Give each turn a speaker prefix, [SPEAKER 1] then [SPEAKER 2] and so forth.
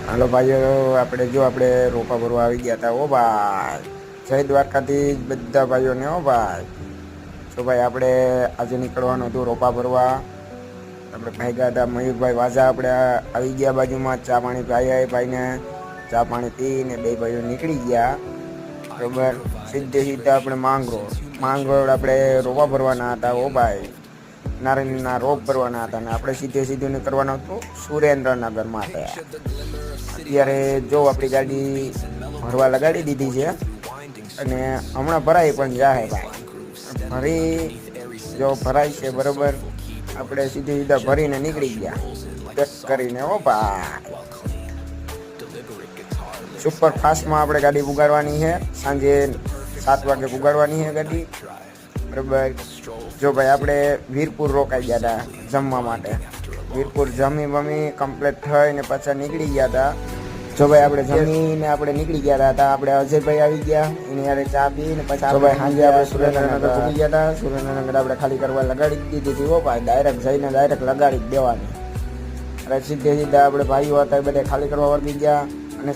[SPEAKER 1] હાલો ભાઈઓ, આપણે રોપા ભરવા આવી ગયા હતા. ઓ ભાઈ, જય દ્વારકાથી બધા ભાઈઓને. ઓ ભાઈ, તો ભાઈ આપણે આજે નીકળવાનું હતું રોપા ભરવા. આપણે ભાઈ ગયા હતા મયુરભાઈ વાજા. આપણે આવી ગયા બાજુમાં ચા પાણી ભાઈને ચા પાણી પીને બે ભાઈઓ નીકળી ગયા. બરોબર, સીધા આપણે માંગરોળ આપણે રોપા ભરવાના હતા. ઓ ભાઈ, નારાયણના રોપ ભરવાના હતા અને આપણે સીધું નીકળવાનું હતું સુરેન્દ્રનગર માટે. અત્યારે જો આપણી ગાડી ભરવા લગાડી દીધી છે અને હમણાં ભરાઈ પણ જાય ભાઈ. ભરાય છે બરોબર. આપણે સીધા ભરીને નીકળી ગયા ચેક કરીને. ઓ ભાઈ, સુપર ફાસ્ટમાં આપણે ગાડી પુગાડવાની છે. સાંજે 7 વાગે પુગાડવાની છે ગાડી, બરોબર. જો ભાઈ, આપણે વીરપુર રોકાઈ ગયા હતા જમવા માટે. વીરપુર જમી કમ્પ્લીટ થઈને પાછા નીકળી ગયા હતા. જો ભાઈ, આપણે જમીને આપણે નીકળી ગયા હતા. આપણે અજયભાઈ આવી ગયા, એની યારે ચા પીને પછી ભાઈ સાંજે આપણે સુરેન્દ્રનગર પહોંચી ગયા હતા. સુરેન્દ્રનગર આપણે ખાલી કરવા લગાડી દીધી હતી. ભાઈ, ડાયરેક્ટ જઈને ડાયરેક્ટ લગાડી જ દેવાની. અને સીધા આપણે ભાઈઓ હતા એ બધા ખાલી કરવા વર્ગી ગયા અને